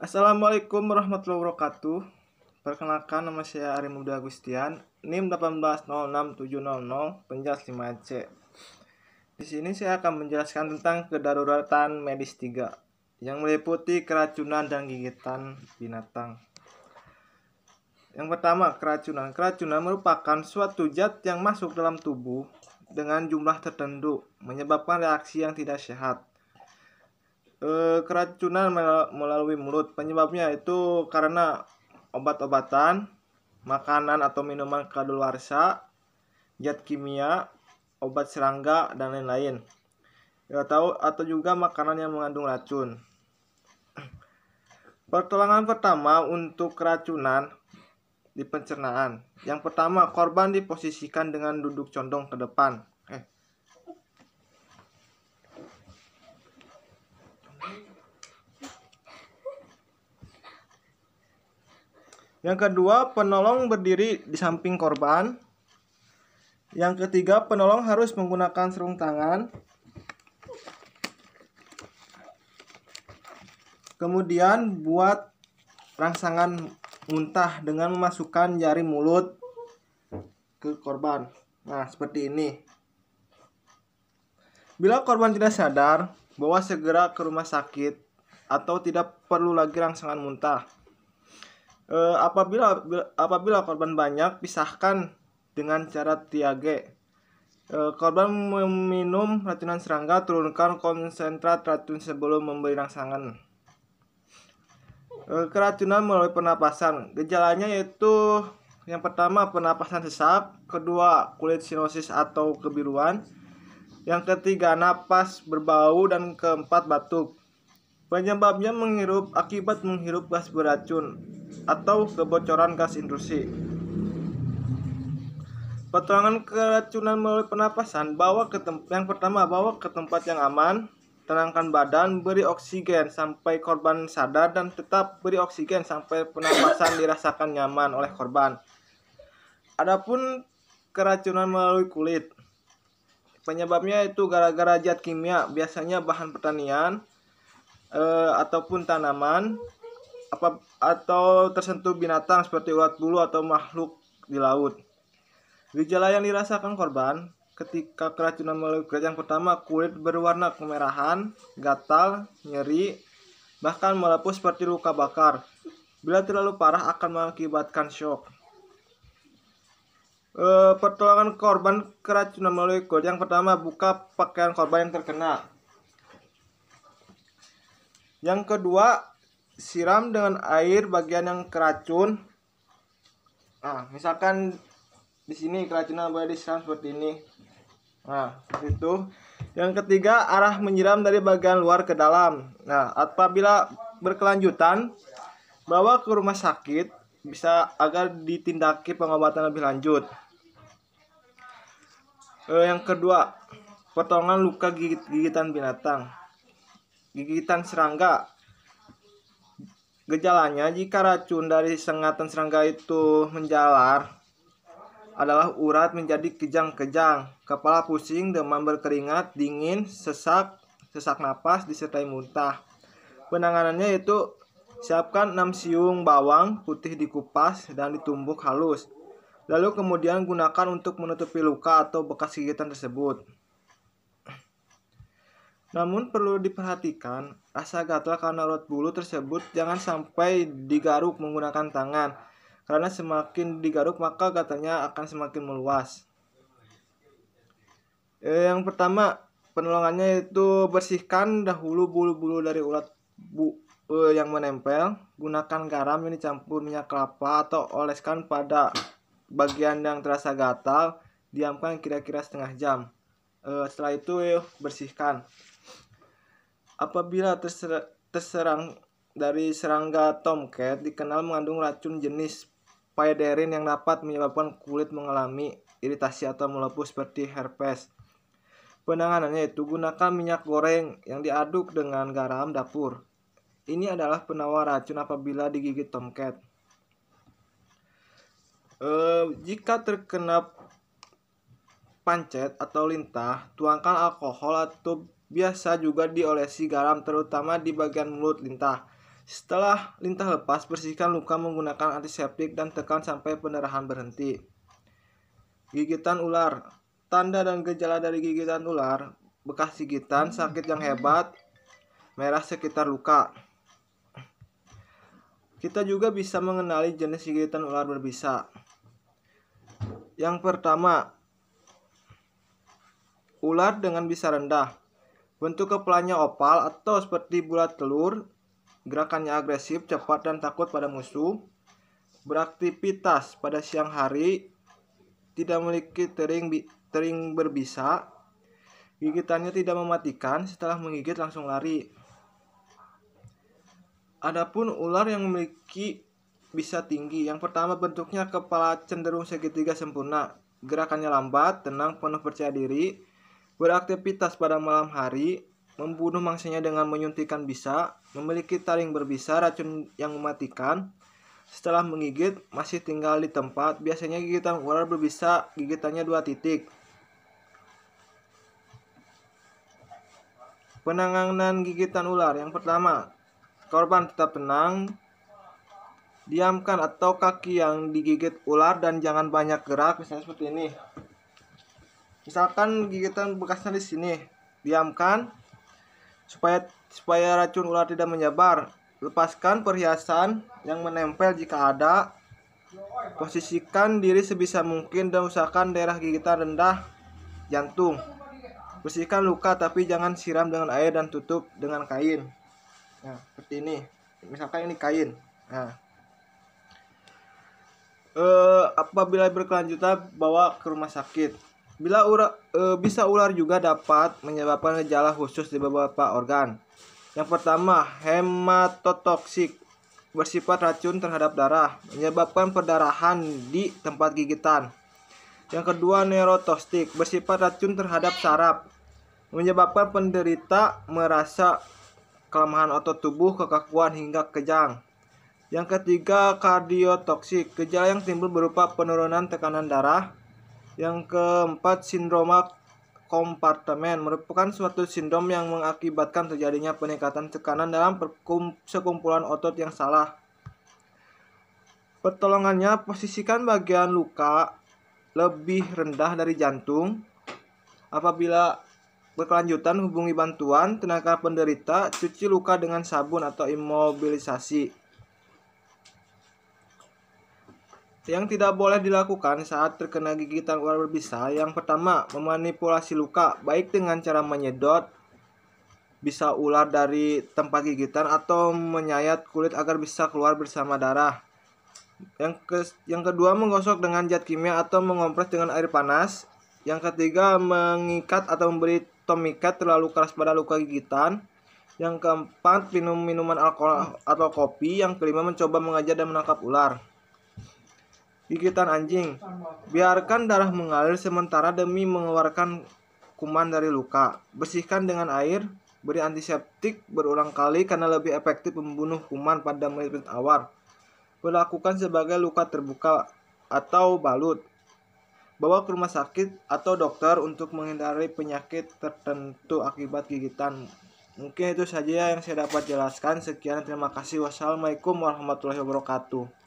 Assalamualaikum warahmatullahi wabarakatuh. Perkenalkan, nama saya Ari Muda Agustian, NIM 1806700, Penjas 5C. Di sini saya akan menjelaskan tentang kedaruratan medis 3 yang meliputi keracunan dan gigitan binatang. Yang pertama, keracunan. Keracunan merupakan suatu zat yang masuk dalam tubuh dengan jumlah tertentu, menyebabkan reaksi yang tidak sehat. Keracunan melalui mulut. Penyebabnya itu karena obat-obatan, makanan atau minuman kadaluarsa, zat kimia, obat serangga, dan lain-lain. Atau juga makanan yang mengandung racun. Pertolongan pertama untuk keracunan di pencernaan. Yang pertama, korban diposisikan dengan duduk condong ke depan. Yang kedua, penolong berdiri di samping korban. Yang ketiga, penolong harus menggunakan sarung tangan. Kemudian buat rangsangan muntah dengan memasukkan jari mulut ke korban. Nah, seperti ini. Bila korban tidak sadar, bawa segera ke rumah sakit atau tidak perlu lagi rangsangan muntah. Apabila korban banyak, pisahkan dengan cara triage. Korban meminum racunan serangga, turunkan konsentrat racun sebelum memberi rangsangan. Keracunan melalui pernapasan. Gejalanya yaitu yang pertama pernapasan sesak, kedua kulit sinosis atau kebiruan, yang ketiga napas berbau, dan keempat batuk. Penyebabnya akibat menghirup gas beracun atau kebocoran gas intrusi. Pertolongan keracunan melalui pernapasan. Yang pertama, bawa ke tempat yang aman, tenangkan badan, beri oksigen sampai korban sadar, dan tetap beri oksigen sampai pernapasan dirasakan nyaman oleh korban. Adapun keracunan melalui kulit, penyebabnya itu gara-gara zat kimia, biasanya bahan pertanian ataupun tanaman, atau tersentuh binatang seperti ulat bulu atau makhluk di laut. Gejala yang dirasakan korban ketika keracunan melalui kulit, yang pertama, kulit berwarna kemerahan, gatal, nyeri, bahkan melepuh seperti luka bakar. Bila terlalu parah akan mengakibatkan shock. Pertolongan korban keracunan melalui kulit, yang pertama, buka pakaian korban yang terkena. Yang kedua, siram dengan air bagian yang keracun. Nah, misalkan di sini keracunan boleh disiram seperti ini. Nah, itu. Yang ketiga, arah menyiram dari bagian luar ke dalam. Nah, apabila berkelanjutan, bawa ke rumah sakit bisa agar ditindaki pengobatan lebih lanjut. Yang kedua, pertolongan luka gigitan binatang. Gigitan serangga. Gejalanya jika racun dari sengatan serangga itu menjalar adalah urat menjadi kejang-kejang, kepala pusing, demam berkeringat, dingin, sesak napas, disertai muntah. Penanganannya itu siapkan 6 siung bawang putih dikupas dan ditumbuk halus. Lalu kemudian gunakan untuk menutupi luka atau bekas gigitan tersebut. Namun perlu diperhatikan, rasa gatal karena urat bulu tersebut jangan sampai digaruk menggunakan tangan, karena semakin digaruk maka gatalnya akan semakin meluas. Yang pertama, penolongannya itu bersihkan dahulu bulu-bulu dari ulat yang menempel. Gunakan garam yang dicampur minyak kelapa atau oleskan pada bagian yang terasa gatal. Diamkan kira-kira setengah jam. Setelah itu bersihkan. Apabila terserang dari serangga tomcat, dikenal mengandung racun jenis pyoderin yang dapat menyebabkan kulit mengalami iritasi atau melepuh seperti herpes. Penanganannya itu gunakan minyak goreng yang diaduk dengan garam dapur. Ini adalah penawar racun apabila digigit tomcat. Jika terkena pancet atau lintah, tuangkan alkohol atau biasa juga diolesi garam, terutama di bagian mulut lintah. Setelah lintah lepas, bersihkan luka menggunakan antiseptik dan tekan sampai pendarahan berhenti. Gigitan ular. Tanda dan gejala dari gigitan ular: bekas gigitan, sakit yang hebat, merah sekitar luka. Kita juga bisa mengenali jenis gigitan ular berbisa. Yang pertama, ular dengan bisa rendah. Bentuk kepalanya opal atau seperti bulat telur. Gerakannya agresif, cepat, dan takut pada musuh. Beraktivitas pada siang hari. Tidak memiliki tering berbisa. Gigitannya tidak mematikan, setelah menggigit langsung lari. Adapun ular yang memiliki bisa tinggi. Yang pertama, bentuknya kepala cenderung segitiga sempurna. Gerakannya lambat, tenang, penuh percaya diri. Beraktivitas pada malam hari. Membunuh mangsanya dengan menyuntikkan bisa. Memiliki taring berbisa, racun yang mematikan. Setelah menggigit, masih tinggal di tempat. Biasanya gigitan ular berbisa, gigitannya 2 titik. Penanganan gigitan ular. Yang pertama, korban tetap tenang. Diamkan atau kaki yang digigit ular dan jangan banyak gerak, misalnya seperti ini. Misalkan gigitan bekasnya di sini, diamkan supaya racun ular tidak menyebar. Lepaskan perhiasan yang menempel jika ada. Posisikan diri sebisa mungkin dan usahakan daerah gigitan rendah jantung. Bersihkan luka tapi jangan siram dengan air dan tutup dengan kain. Nah, seperti ini. Misalkan ini kain. Nah, apabila berkelanjutan, bawa ke rumah sakit. Bisa ular juga dapat menyebabkan gejala khusus di beberapa organ. Yang pertama, hematotoksik, bersifat racun terhadap darah, menyebabkan perdarahan di tempat gigitan. Yang kedua, neurotoksik, bersifat racun terhadap saraf, menyebabkan penderita merasa kelemahan otot tubuh, kekakuan hingga kejang. Yang ketiga, kardiotoksik, gejala yang timbul berupa penurunan tekanan darah. Yang keempat, sindroma kompartemen, merupakan suatu sindrom yang mengakibatkan terjadinya peningkatan tekanan dalam sekumpulan otot yang salah. Pertolongannya, posisikan bagian luka lebih rendah dari jantung. Apabila berkelanjutan, hubungi bantuan tenaga penderita, cuci luka dengan sabun atau imobilisasi. Yang tidak boleh dilakukan saat terkena gigitan ular berbisa. Yang pertama, memanipulasi luka, baik dengan cara menyedot bisa ular dari tempat gigitan atau menyayat kulit agar bisa keluar bersama darah. Yang kedua, menggosok dengan zat kimia atau mengompres dengan air panas. Yang ketiga, mengikat atau memberi tomikat terlalu keras pada luka gigitan. Yang keempat, minum minuman alkohol atau kopi. Yang kelima, mencoba mengejar dan menangkap ular. Gigitan anjing. Biarkan darah mengalir sementara demi mengeluarkan kuman dari luka. Bersihkan dengan air. Beri antiseptik berulang kali karena lebih efektif membunuh kuman pada menit-menit awal. Berlakukan sebagai luka terbuka atau balut. Bawa ke rumah sakit atau dokter untuk menghindari penyakit tertentu akibat gigitan. Mungkin itu saja yang saya dapat jelaskan. Sekian, terima kasih. Wassalamualaikum warahmatullahi wabarakatuh.